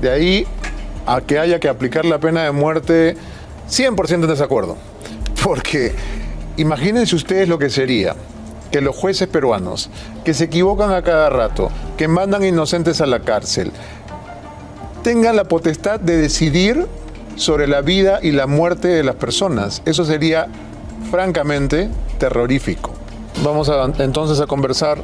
De ahí a que haya que aplicar la pena de muerte, 100% en desacuerdo. Porque imagínense ustedes lo que sería que los jueces peruanos, que se equivocan a cada rato, que mandan inocentes a la cárcel, tengan la potestad de decidir sobre la vida y la muerte de las personas. Eso sería francamente terrorífico. Vamos entonces a conversar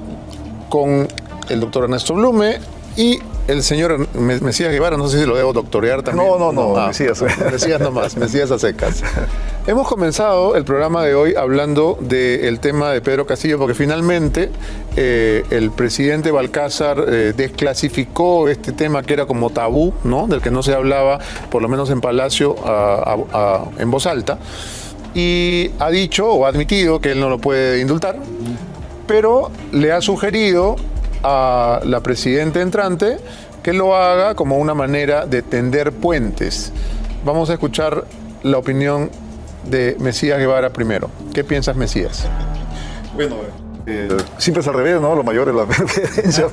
con el doctor Ernesto Blume y el señor Mesías Guevara. No sé si lo debo doctorear también. No, Mesías. Mesías nomás, Mesías a secas. Hemos comenzado el programa de hoy hablando del tema de Pedro Castillo porque finalmente el presidente Balcázar desclasificó este tema que era como tabú, ¿no? Del que no se hablaba, por lo menos en Palacio, en voz alta. Y ha dicho o ha admitido que él no lo puede indultar, pero le ha sugerido a la presidenta entrante que lo haga como una manera de tender puentes. Vamos a escuchar la opinión de Mesías Guevara primero. ¿Qué piensas, Mesías? Bueno, siempre es al revés, ¿no? Lo mayor es la preferencia.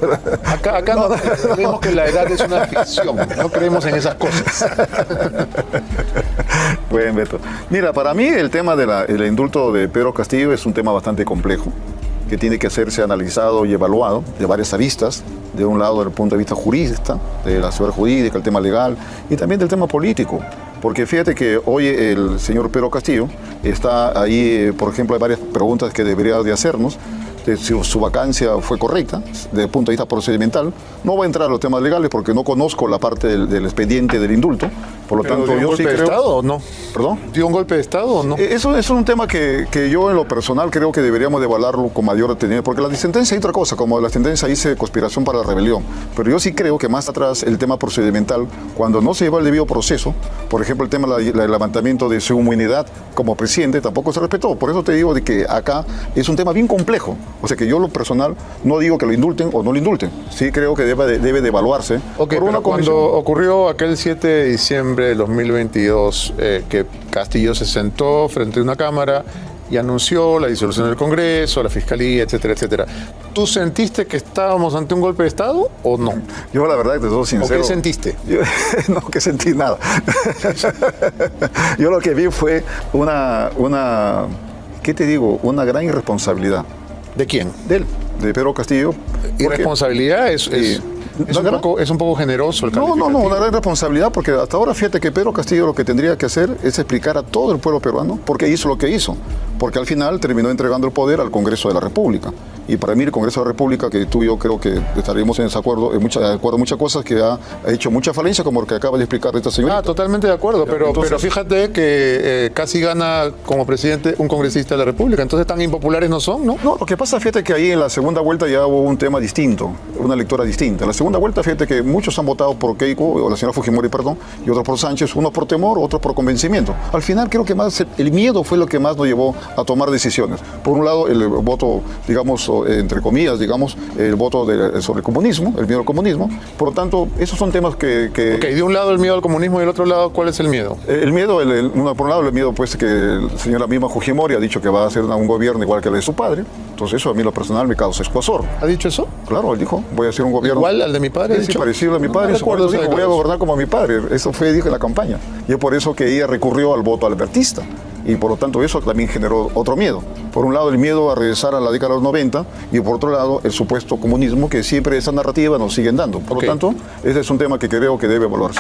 Acá no creemos que la edad es una ficción, no creemos en esas cosas. Buen Beto. Mira, para mí el tema del indulto de Pedro Castillo es un tema bastante complejo, que tiene que serse analizado y evaluado de varias aristas, de un lado desde el punto de vista jurídico, de la seguridad jurídica, el tema legal y también del tema político. Porque fíjate que hoy el señor Pedro Castillo está ahí, por ejemplo, hay varias preguntas que debería de hacernos, de si su vacancia fue correcta, desde el punto de vista procedimental. No voy a entrar a los temas legales porque no conozco la parte del expediente del indulto, por lo tanto yo sí creo... ¿Dio un golpe de Estado o no? ¿Perdón? ¿Dio un golpe de Estado o no? Eso es un tema que yo en lo personal creo que deberíamos de evaluarlo con mayor atención, porque la sentencia hay otra cosa, como la sentencia dice conspiración para la rebelión, pero yo sí creo que más atrás el tema procedimental, cuando no se lleva el debido proceso, por ejemplo el tema del levantamiento de su inmunidad como presidente, tampoco se respetó. Por eso te digo de que acá es un tema bien complejo. O sea que yo lo personal no digo que lo indulten o no lo indulten. Sí creo que debe de evaluarse. Ok, por una cuando ocurrió aquel 7 de diciembre de 2022, que Castillo se sentó frente a una cámara y anunció la disolución del Congreso, la Fiscalía, etcétera, etcétera. ¿Tú sentiste que estábamos ante un golpe de Estado o no? Yo la verdad, te soy sincero. ¿O qué sentiste? No, que sentí nada. Yo lo que vi fue ¿qué te digo? Una gran irresponsabilidad. ¿De quién? De él, de Pedro Castillo. ¿Irresponsabilidad? Es un poco generoso el calificativo. No, una gran responsabilidad, porque hasta ahora fíjate que Pedro Castillo lo que tendría que hacer es explicar a todo el pueblo peruano por qué hizo lo que hizo, porque al final terminó entregando el poder al Congreso de la República. Y para mí el Congreso de la República, que tú y yo creo que estaríamos en desacuerdo, en muchas cosas, que ha hecho mucha falencia, como lo que acaba de explicar esta señora. Totalmente de acuerdo, pero fíjate que casi gana como presidente un congresista de la República, entonces tan impopulares no son, ¿no? No, lo que pasa, fíjate que ahí en la segunda vuelta ya hubo un tema distinto, una lectura distinta. En la segunda vuelta, fíjate que muchos han votado por Keiko, o la señora Fujimori, perdón, y otros por Sánchez, unos por temor, otros por convencimiento. Al final creo que más el miedo fue lo que más nos llevó a tomar decisiones. Por un lado, el voto, digamos, entre comillas, digamos, el voto sobre el comunismo, el miedo al comunismo. Por lo tanto, esos son temas que... Ok, de un lado el miedo al comunismo y del otro lado, ¿cuál es el miedo? El miedo, por un lado, el miedo, pues, que la señora misma Fujimori ha dicho que va a hacer un gobierno igual que el de su padre. Entonces, eso a mí, lo personal, me causa escozor. ¿Ha dicho eso? Claro, él dijo, voy a hacer un gobierno... ¿Igual al de mi padre? Sí, parecido a mi padre. Dijo, voy a gobernar como mi padre. Eso fue, dijo, en la campaña. Y es por eso que ella recurrió al voto albertista. Y por lo tanto eso también generó otro miedo. Por un lado el miedo a regresar a la década de los 90 y por otro lado el supuesto comunismo, que siempre esa narrativa nos siguen dando. Por lo tanto, ese es un tema que creo que debe evaluarse.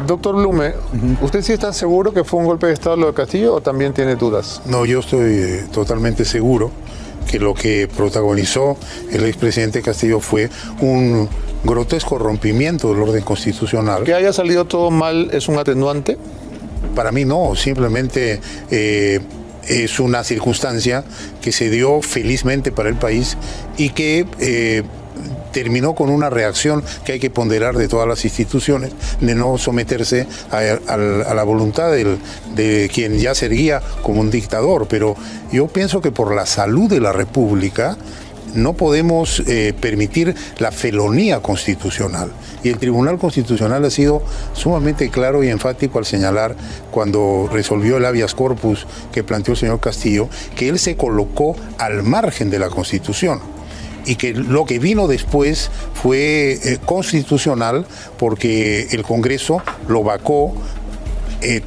Doctor Blume, ¿usted sí está seguro que fue un golpe de Estado lo de Castillo o también tiene dudas? No, yo estoy totalmente seguro que lo que protagonizó el expresidente Castillo fue un grotesco rompimiento del orden constitucional. ¿Que haya salido todo mal es un atenuante? Para mí no, simplemente es una circunstancia que se dio felizmente para el país y que terminó con una reacción que hay que ponderar de todas las instituciones, de no someterse a la voluntad de quien ya se erguía como un dictador. Pero yo pienso que por la salud de la República no podemos permitir la felonía constitucional. Y el Tribunal Constitucional ha sido sumamente claro y enfático al señalar, cuando resolvió el habeas corpus que planteó el señor Castillo, que él se colocó al margen de la Constitución. y que lo que vino después fue constitucional porque el Congreso lo vacó,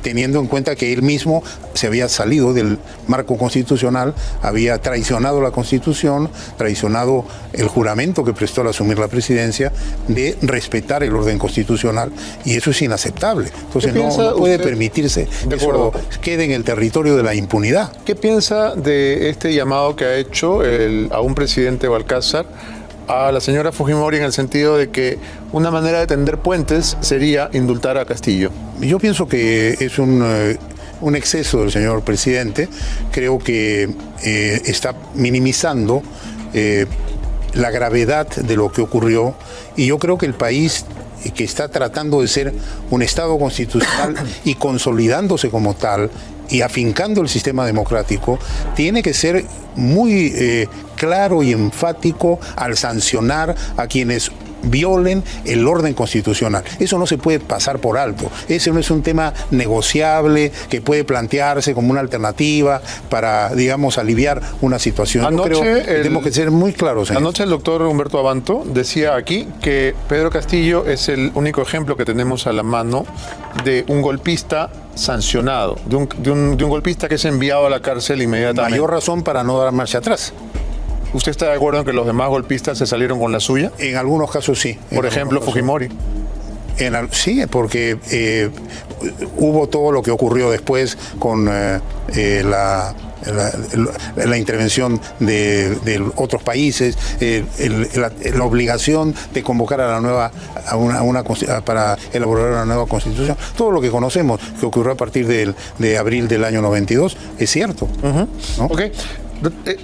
teniendo en cuenta que él mismo se había salido del marco constitucional, había traicionado la Constitución, traicionado el juramento que prestó al asumir la presidencia de respetar el orden constitucional, y eso es inaceptable. Entonces no puede permitirse que eso quede en el territorio de la impunidad. ¿Qué piensa de este llamado que ha hecho a un presidente Balcázar a la señora Fujimori, en el sentido de que una manera de tender puentes sería indultar a Castillo? Yo pienso que es un exceso del señor presidente. Creo que está minimizando la gravedad de lo que ocurrió, y yo creo que el país, que está tratando de ser un Estado constitucional y consolidándose como tal y afincando el sistema democrático, tiene que ser muy claro y enfático al sancionar a quienes violen el orden constitucional. Eso no se puede pasar por alto. Ese no es un tema negociable que puede plantearse como una alternativa para, digamos, aliviar una situación. Anoche, yo creo que tenemos que ser muy claros en anoche el doctor Humberto Abanto decía aquí que Pedro Castillo es el único ejemplo que tenemos a la mano de un golpista sancionado, de un golpista que es enviado a la cárcel inmediatamente. Mayor razón para no dar marcha atrás. ¿Usted está de acuerdo en que los demás golpistas se salieron con la suya? En algunos casos sí. Por ejemplo, Fujimori. Sí, porque hubo todo lo que ocurrió después con la intervención de otros países, la obligación de convocar para elaborar una nueva constitución. Todo lo que conocemos que ocurrió a partir de abril del año 92 es cierto. ¿No? Ok.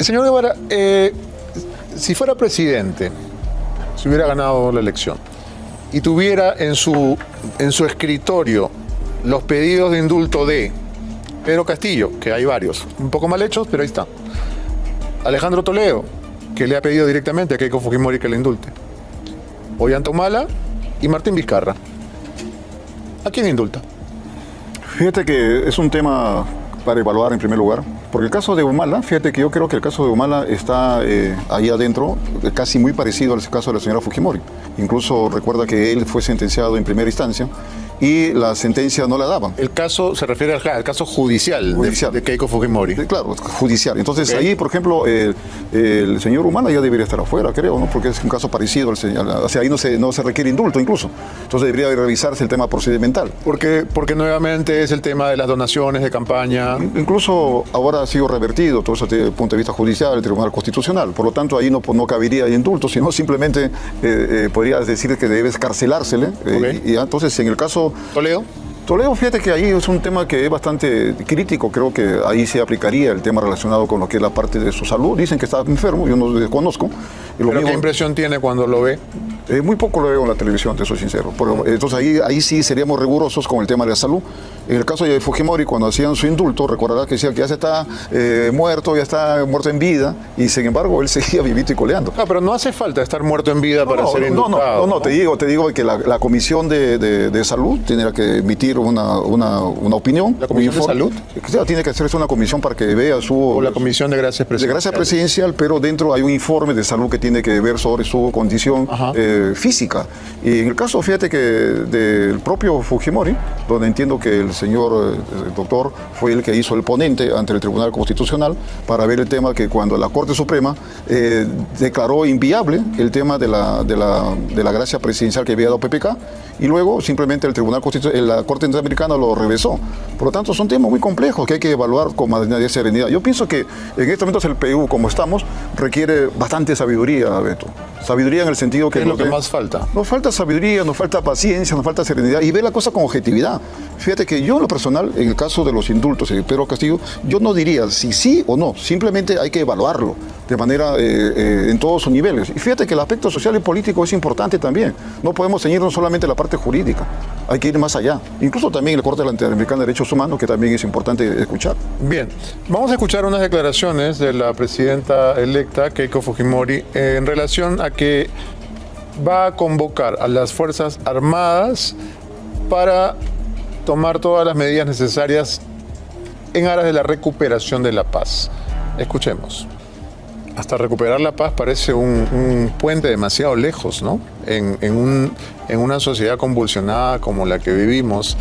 Señor Guevara, si fuera presidente, si hubiera ganado la elección y tuviera en su escritorio los pedidos de indulto de Pedro Castillo, que hay varios, un poco mal hechos, pero ahí está; Alejandro Toledo, que le ha pedido directamente a Keiko Fujimori que le indulte; Ollanta Humala y Martín Vizcarra, ¿a quién indulta? Fíjate que es un tema para evaluar en primer lugar, porque el caso de Humala, fíjate que yo creo que el caso de Humala está ahí adentro, casi muy parecido al caso de la señora Fujimori. Incluso recuerda que él fue sentenciado en primera instancia y la sentencia no la daban. El caso se refiere al caso judicial. De Keiko Fujimori. Claro, judicial. Entonces ahí, por ejemplo, el señor Humala ya debería estar afuera, creo, ¿no? Porque es un caso parecido al señor. O sea, ahí no se requiere indulto incluso. Entonces debería revisarse el tema procedimental. Porque nuevamente es el tema de las donaciones de campaña. Incluso ahora ha sido revertido todo eso desde el punto de vista judicial, el Tribunal Constitucional. Por lo tanto, ahí no cabería el indulto, sino simplemente podría decir que debe escarcelársele. Y entonces, en el caso Toledo, fíjate que ahí es un tema que es bastante crítico. Creo que ahí se aplicaría el tema relacionado con lo que es la parte de su salud. Dicen que está enfermo, yo no lo desconozco. ¿Pero qué impresión tiene cuando lo ve? Muy poco lo veo en la televisión, te soy sincero. Pero, entonces ahí sí seríamos rigurosos con el tema de la salud. En el caso de Fujimori, cuando hacían su indulto, recordarás que decían que ya se está muerto en vida, y sin embargo él seguía vivito y coleando. No, pero no hace falta estar muerto en vida para ser indultado. No, te digo que la Comisión de Salud tiene que emitir una opinión. ¿La Comisión de Salud? Tiene que hacerse una comisión para que vea o la Comisión de Gracias Presidencial. De Gracia Presidencial, pero dentro hay un informe de salud que tiene que ver sobre su condición física. Y en el caso, fíjate que del propio Fujimori, donde entiendo que el señor doctor fue el que hizo el ponente ante el Tribunal Constitucional para ver el tema que cuando la Corte Suprema declaró inviable el tema de la gracia presidencial que había dado PPK, y luego simplemente el Tribunal Constitucional, la Corte Interamericana lo regresó. Por lo tanto, son temas muy complejos que hay que evaluar con mayor serenidad. Yo pienso que en estos momentos el Perú, como estamos, requiere bastante sabiduría, Beto. Sabiduría en el sentido que... ¿Qué es lo que más falta? Nos falta sabiduría, nos falta paciencia, nos falta serenidad y ver la cosa con objetividad. Fíjate que yo en lo personal, en el caso de los indultos de Pedro Castillo, yo no diría si sí o no, simplemente hay que evaluarlo de manera en todos sus niveles. Y fíjate que el aspecto social y político es importante también. No podemos ceñirnos solamente a la parte jurídica, hay que ir más allá. Incluso también el Corte Interamericana de Derechos Humanos, que también es importante escuchar. Bien, vamos a escuchar unas declaraciones de la presidenta electa, Keiko Fujimori, en relación a que va a convocar a las Fuerzas Armadas para tomar todas las medidas necesarias en aras de la recuperación de la paz. Escuchemos. hasta recuperar la paz parece un puente demasiado lejos, ¿no? En una sociedad convulsionada como la que vivimos,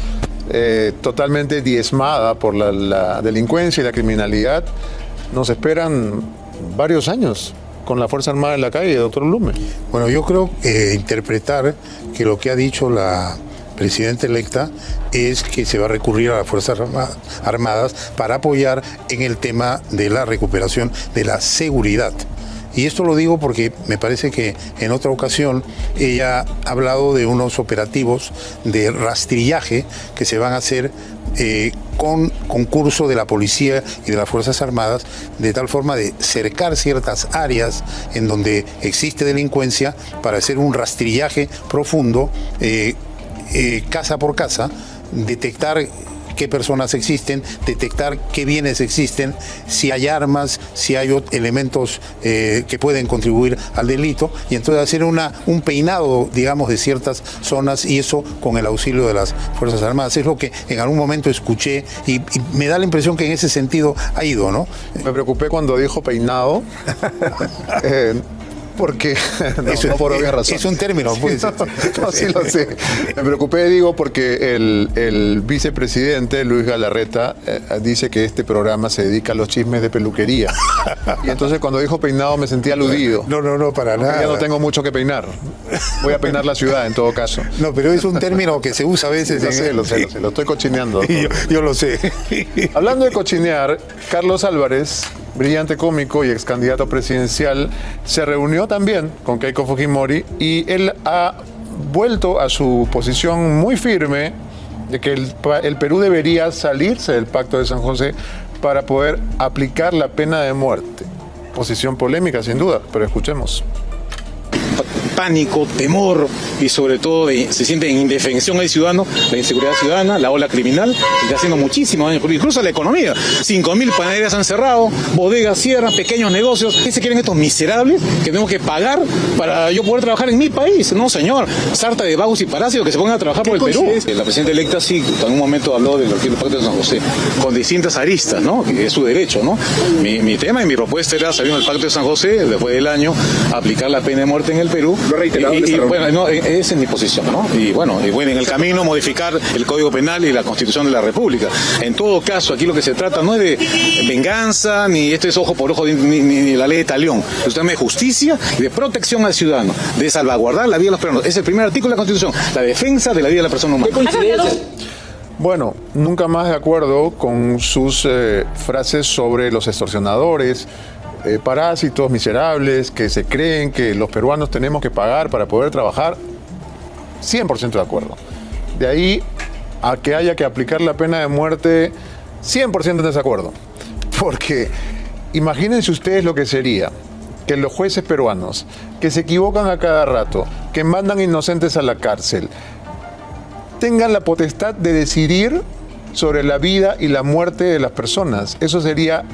totalmente diezmada por la delincuencia y la criminalidad, nos esperan varios años con la Fuerza Armada en la calle, doctor Blume. Bueno, yo creo interpretar que lo que ha dicho la presidenta electa es que se va a recurrir a las Fuerzas Armadas para apoyar en el tema de la recuperación de la seguridad. Y esto lo digo porque me parece que en otra ocasión ella ha hablado de unos operativos de rastrillaje que se van a hacer con concurso de la policía y de las Fuerzas Armadas, de tal forma de cercar ciertas áreas en donde existe delincuencia para hacer un rastrillaje profundo, casa por casa, detectar qué personas existen, detectar qué bienes existen, si hay armas, si hay elementos que pueden contribuir al delito, y entonces hacer un peinado, digamos, de ciertas zonas, y eso con el auxilio de las Fuerzas Armadas. Es lo que en algún momento escuché y me da la impresión que en ese sentido ha ido, ¿no? Me preocupé cuando dijo peinado. Porque no por obvias razones. Es un término, pues. No, sí lo sé. Me preocupé, digo, porque el vicepresidente Luis Galarreta dice que este programa se dedica a los chismes de peluquería. Y entonces cuando dijo peinado me sentí aludido. No, para nada. Ya no tengo mucho que peinar. Voy a peinar la ciudad en todo caso. No, pero es un término que se usa a veces. Lo sé, lo estoy cochineando. Yo lo sé. Hablando de cochinear, Carlos Álvarez, brillante cómico y ex candidato presidencial, se reunió también con Keiko Fujimori y él ha vuelto a su posición muy firme de que el Perú debería salirse del Pacto de San José para poder aplicar la pena de muerte. Posición polémica, sin duda, pero escuchemos. Pánico, temor y sobre todo se siente en indefensión el ciudadano, la inseguridad ciudadana, la ola criminal, que está haciendo muchísimo daño, incluso a la economía. 5.000 panaderías han cerrado, bodegas cierran, pequeños negocios. ¿Qué se quieren estos miserables que tenemos que pagar para yo poder trabajar en mi país? No, señor, sarta de vagos y parásitos que se pongan a trabajar por el Perú. La presidenta electa sí, en un momento habló del Pacto de San José, con distintas aristas, ¿no? Que es su derecho, ¿no? Mi tema y mi propuesta era salir del Pacto de San José, después del año, aplicar la pena de muerte en el Perú. Lo reiterado y bueno, no, esa es mi posición, ¿no? Y bueno, en el camino modificar el Código Penal y la Constitución de la República. En todo caso, aquí lo que se trata no es de venganza, ni esto es ojo por ojo, ni la ley de talión. Es un tema de justicia y de protección al ciudadano, de salvaguardar la vida de los peruanos. Es el primer artículo de la Constitución, la defensa de la vida de la persona humana. Bueno, nunca más de acuerdo con sus frases sobre los extorsionadores, parásitos miserables que se creen que los peruanos tenemos que pagar para poder trabajar. 100% de acuerdo. De ahí a que haya que aplicar la pena de muerte, 100% en desacuerdo. Porque imagínense ustedes lo que sería que los jueces peruanos, que se equivocan a cada rato, que mandan inocentes a la cárcel, tengan la potestad de decidir sobre la vida y la muerte de las personas. Eso sería,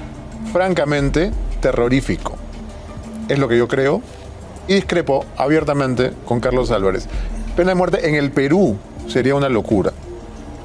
francamente, terrorífico. Es lo que yo creo y discrepo abiertamente con Carlos Álvarez. Pena de muerte en el Perú sería una locura.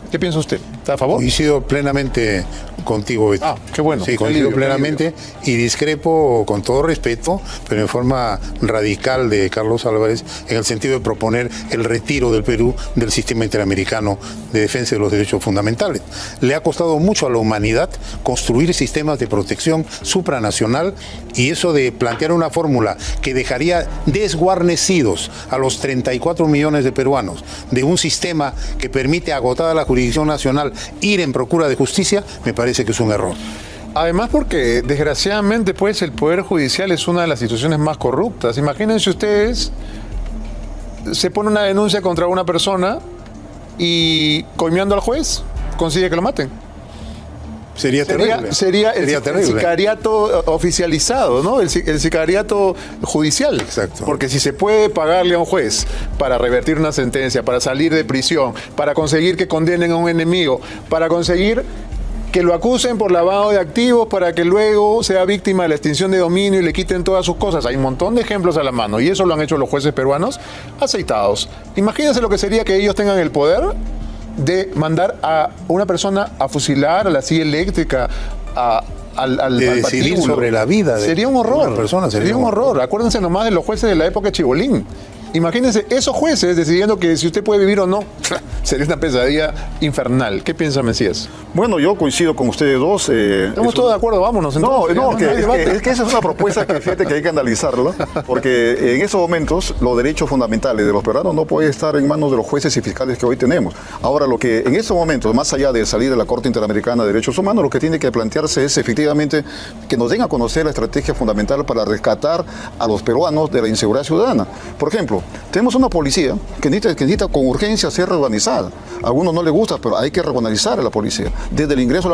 ¿Qué piensa usted? ¿Está a favor? Coincido plenamente contigo, Beto. Qué bueno. Sí, coincido plenamente y discrepo con todo respeto, pero en forma radical de Carlos Álvarez, en el sentido de proponer el retiro del Perú del sistema interamericano de defensa de los derechos fundamentales. Le ha costado mucho a la humanidad construir sistemas de protección supranacional y eso de plantear una fórmula que dejaría desguarnecidos a los 34 millones de peruanos de un sistema que permite, agotada la jurisdicción nacional, ir en procura de justicia, me parece que es un error. Además porque, desgraciadamente, pues el Poder Judicial es una de las instituciones más corruptas. Imagínense ustedes, se pone una denuncia contra una persona y, coimeando al juez, consigue que lo maten. Sería terrible. Sería el sicariato oficializado, ¿no? El sicariato judicial. Exacto. Porque si se puede pagarle a un juez para revertir una sentencia, para salir de prisión, para conseguir que condenen a un enemigo, para conseguir que lo acusen por lavado de activos, para que luego sea víctima de la extinción de dominio y le quiten todas sus cosas. Hay un montón de ejemplos a la mano y eso lo han hecho los jueces peruanos aceitados. Imagínense lo que sería que ellos tengan el poder de mandar a una persona a fusilar, a la silla eléctrica, a al decidir patíbulo. sobre la vida de Sería un horror. una persona, sería un horror. Acuérdense nomás de los jueces de la época de Chibolín. Imagínense esos jueces decidiendo que si usted puede vivir o no. Sería una pesadilla infernal. ¿Qué piensa Mesías? Bueno, yo coincido con ustedes dos. Estamos todos de acuerdo, vámonos. No, Entonces, es que esa es una propuesta que fíjate que hay que analizarla, porque en esos momentos los derechos fundamentales de los peruanos no pueden estar en manos de los jueces y fiscales que hoy tenemos. Ahora, lo que en estos momentos, más allá de salir de la Corte Interamericana de Derechos Humanos, lo que tiene que plantearse es efectivamente que nos den a conocer la estrategia fundamental para rescatar a los peruanos de la inseguridad ciudadana. Por ejemplo, tenemos una policía que necesita con urgencia ser reorganizada. A algunos no les gusta, pero hay que reorganizar a la policía. Desde el ingreso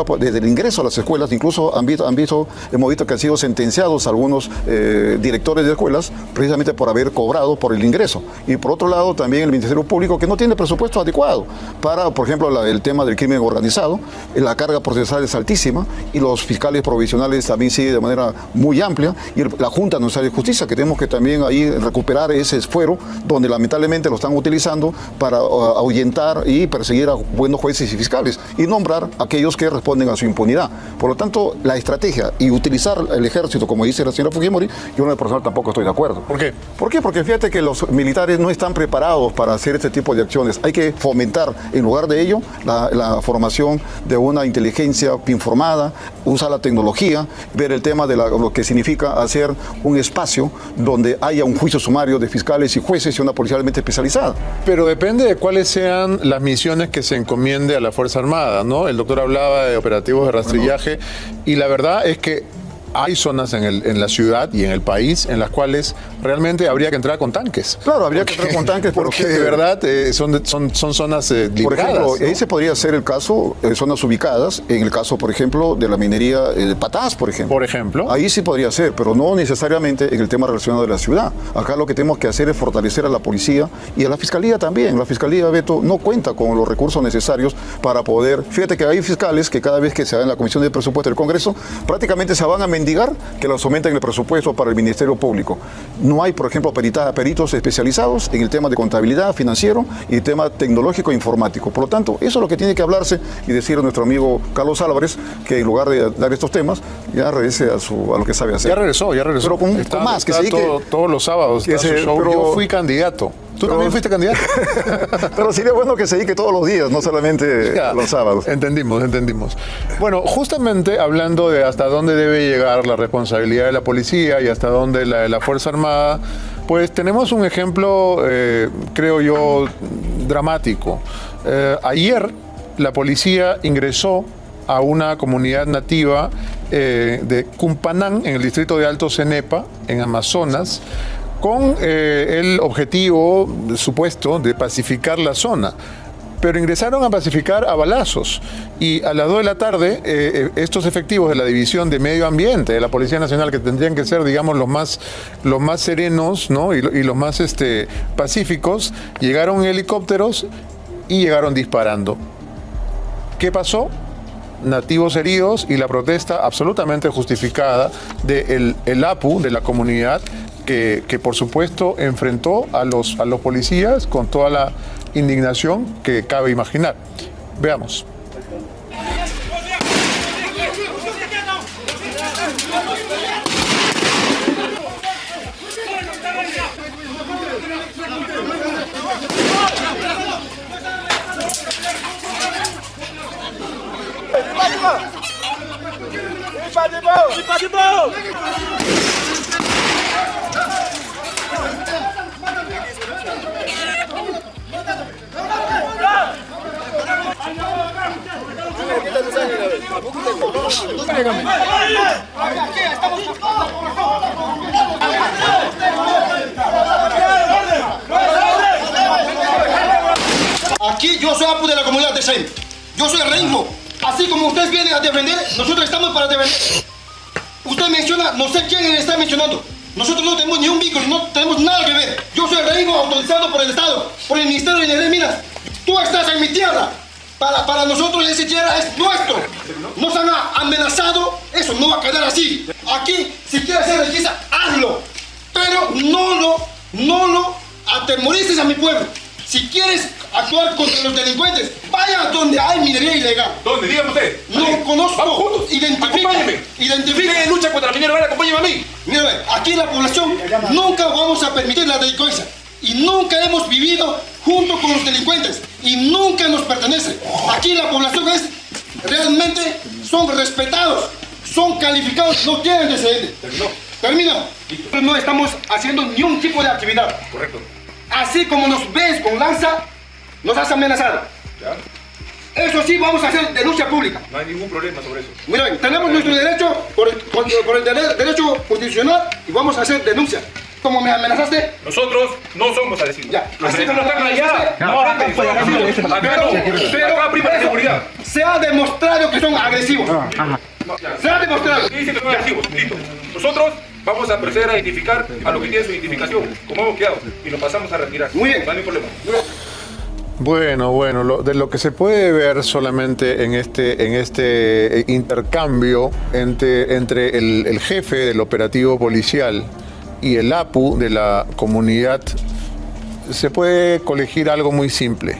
a las escuelas, incluso hemos visto que han sido sentenciados algunos directores de escuelas precisamente por haber cobrado por el ingreso. Y por otro lado, también el Ministerio Público, que no tiene presupuesto adecuado para, por ejemplo, el tema del crimen organizado. La carga procesal es altísima y los fiscales provisionales también siguen de manera muy amplia. Y la Junta Nacional de Justicia, que tenemos que también ahí recuperar ese esfuero, donde lamentablemente lo están utilizando para ahuyentar y perseguir a buenos jueces y fiscales y nombrar a aquellos que responden a su impunidad. Por lo tanto, la estrategia y utilizar el ejército, como dice la señora Fujimori, yo en lo personal tampoco estoy de acuerdo. ¿Por qué? ¿Por qué? Porque fíjate que los militares no están preparados para hacer este tipo de acciones. Hay que fomentar, en lugar de ello, la formación de una inteligencia informada, usar la tecnología, ver el tema de lo que significa hacer un espacio donde haya un juicio sumario de fiscales y jueces y una policía realmente especializada. Pero depende de cuáles sean las misiones que se encomiende a la Fuerza Armada, ¿no? El doctor hablaba de operativos de rastrillaje y la verdad es que hay zonas en la ciudad y en el país en las cuales realmente habría que entrar con tanques. Claro, habría que entrar con tanques porque de verdad son zonas limitadas. Por ejemplo, ¿no? ahí se podría ser el caso, zonas ubicadas, en el caso, por ejemplo, de la minería de Patás, por ejemplo. Por ejemplo. Ahí sí podría ser, pero no necesariamente en el tema relacionado de la ciudad. Acá lo que tenemos que hacer es fortalecer a la policía y a la fiscalía también. La fiscalía, Beto, no cuenta con los recursos necesarios para poder... Fíjate que hay fiscales que cada vez que se haga en la Comisión de Presupuesto del Congreso, prácticamente se van a mendigar que los aumenten el presupuesto para el Ministerio Público. No hay, por ejemplo, peritos especializados en el tema de contabilidad, financiero y el tema tecnológico e informático. Por lo tanto, eso es lo que tiene que hablarse y decir a nuestro amigo Carlos Álvarez, que en lugar de dar estos temas, ya regrese a lo que sabe hacer. Ya regresó. Pero con más, que se dedique... Todos los sábados. Yo fui candidato. ¿Tú también fuiste candidato? Pero sería bueno que se dedique todos los días, no solamente los sábados. Entendimos. Bueno, justamente hablando de hasta dónde debe llegar la responsabilidad de la policía y hasta dónde la de la Fuerza Armada, pues tenemos un ejemplo, creo yo, dramático. Ayer la policía ingresó a una comunidad nativa de Cumpanán, en el distrito de Alto Cenepa, en Amazonas, con el objetivo supuesto de pacificar la zona. Pero ingresaron a pacificar a balazos y a las 2 de la tarde estos efectivos de la División de Medio Ambiente de la Policía Nacional, que tendrían que ser, digamos, los más serenos, ¿no? y los más pacíficos, llegaron en helicópteros y llegaron disparando. ¿Qué pasó? Nativos heridos y la protesta absolutamente justificada del APU, de la comunidad, que por supuesto enfrentó a los policías con toda la indignación que cabe imaginar. Veamos. Aquí yo soy APU de la comunidad de Sen. Yo soy Rengo. Así como ustedes vienen a defender, nosotros estamos para defender. Usted menciona, no sé quién le está mencionando. Nosotros no tenemos ni un vínculo, no tenemos nada que ver. Yo soy Rengo autorizado por el Estado, por el Ministerio de Energía y Minas. Tú estás en mi tierra. Para nosotros esa tierra es nuestro. Nos han amenazado, eso no va a quedar así. Aquí, si quieres hacer requisa, hazlo. Pero no lo atemorices a mi pueblo. Si quieres actuar contra los delincuentes, vaya donde hay minería ilegal. ¿Dónde? Dígame usted. No conozco. Vamos juntos. Acompáñeme. Identifica. Usted lucha contra la minería ilegal, acompáñeme a mí. Mira, aquí la población nunca vamos a permitir la delincuencia. Y nunca hemos vivido junto con los delincuentes. Y nunca nos pertenece. Aquí la población es realmente, son respetados, son calificados, no tienen antecedentes. Termina. No estamos haciendo ni un tipo de actividad. Correcto. Así como nos ves con lanza, nos has amenazado. Ya. Eso sí, vamos a hacer denuncia pública. No hay ningún problema sobre eso. Mira, tenemos nuestro derecho por el derecho constitucional y vamos a hacer denuncia. Como me amenazaste. Nosotros no somos asesinos. Ya. Los asesinos no están allá. No, acá prima la seguridad. Se ha demostrado que son agresivos. Se ha demostrado. ¿Qué dice que son agresivos? Listo. Nosotros vamos a proceder a identificar a lo que tiene su identificación, como hemos quedado, y lo pasamos a retirar. Muy bien. No hay problema. Bueno, de lo que se puede ver solamente en este intercambio entre el jefe del operativo policial y el APU de la comunidad, se puede colegir algo muy simple.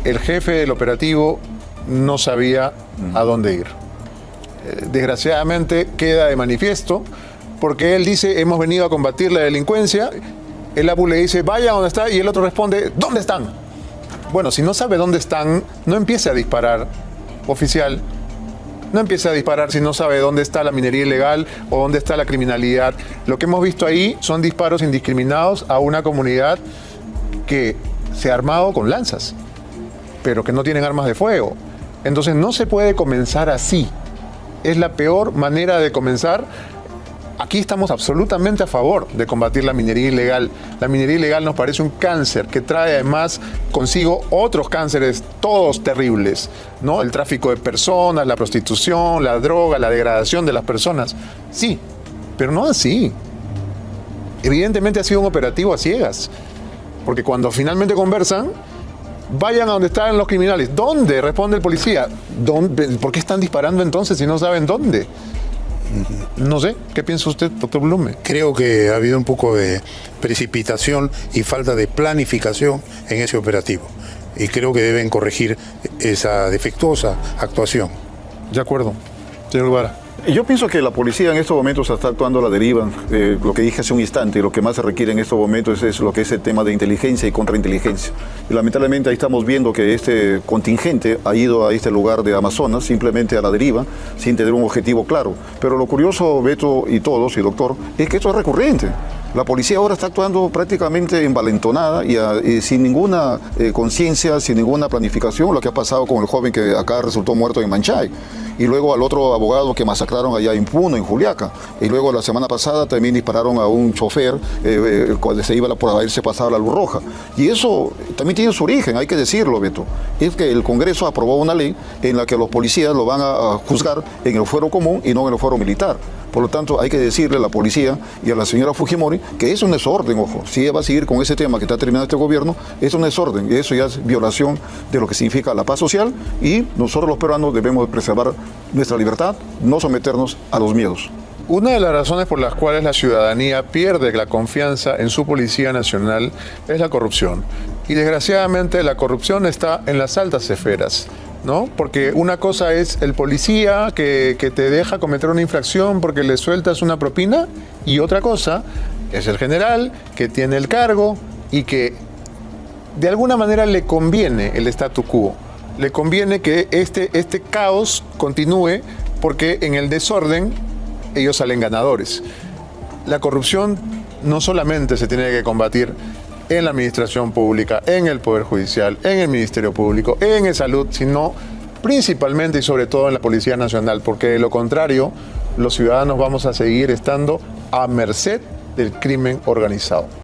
El jefe del operativo no sabía a dónde ir. Desgraciadamente queda de manifiesto porque él dice, hemos venido a combatir la delincuencia, el APU le dice, vaya donde está, y el otro responde, ¿dónde están? Bueno, si no sabe dónde están, no empiece a disparar, oficial. No empiece a disparar si no sabe dónde está la minería ilegal o dónde está la criminalidad. Lo que hemos visto ahí son disparos indiscriminados a una comunidad que se ha armado con lanzas, pero que no tienen armas de fuego. Entonces no se puede comenzar así. Es la peor manera de comenzar. Aquí estamos absolutamente a favor de combatir la minería ilegal. La minería ilegal nos parece un cáncer que trae además consigo otros cánceres, todos terribles, ¿no? El tráfico de personas, la prostitución, la droga, la degradación de las personas. Sí, pero no así. Evidentemente ha sido un operativo a ciegas, porque cuando finalmente conversan, vayan a donde están los criminales. ¿Dónde? Responde el policía. ¿Dónde? ¿Por qué están disparando entonces si no saben dónde? No sé, ¿qué piensa usted, doctor Blume? Creo que ha habido un poco de precipitación y falta de planificación en ese operativo. Y creo que deben corregir esa defectuosa actuación. De acuerdo. Señor Guevara. Yo pienso que la policía en estos momentos está actuando a la deriva. Lo que dije hace un instante, lo que más se requiere en estos momentos es lo que es el tema de inteligencia y contrainteligencia. Y lamentablemente ahí estamos viendo que este contingente ha ido a este lugar de Amazonas simplemente a la deriva, sin tener un objetivo claro. Pero lo curioso, Beto y todos, y doctor, es que esto es recurrente. La policía ahora está actuando prácticamente envalentonada y sin ninguna conciencia, sin ninguna planificación, lo que ha pasado con el joven que acá resultó muerto en Manchay. Y luego al otro abogado que masacraron allá en Puno, en Juliaca. Y luego la semana pasada también dispararon a un chofer cuando se iba por haberse pasado la luz roja. Y eso también tiene su origen, hay que decirlo, Beto. Es que el Congreso aprobó una ley en la que los policías lo van a juzgar en el fuero común y no en el fuero militar. Por lo tanto, hay que decirle a la policía y a la señora Fujimori que es un desorden, ojo. Si ella va a seguir con ese tema que está terminando este gobierno, es un desorden. Y eso ya es violación de lo que significa la paz social y nosotros los peruanos debemos preservar nuestra libertad, no someternos a los miedos. Una de las razones por las cuales la ciudadanía pierde la confianza en su Policía Nacional es la corrupción. Y desgraciadamente la corrupción está en las altas esferas, ¿no? Porque una cosa es el policía que te deja cometer una infracción porque le sueltas una propina, y otra cosa es el general que tiene el cargo y que de alguna manera le conviene el statu quo. Le conviene que este caos continúe porque en el desorden ellos salen ganadores. La corrupción no solamente se tiene que combatir en la administración pública, en el Poder Judicial, en el Ministerio Público, en el Salud, sino principalmente y sobre todo en la Policía Nacional, porque de lo contrario, los ciudadanos vamos a seguir estando a merced del crimen organizado.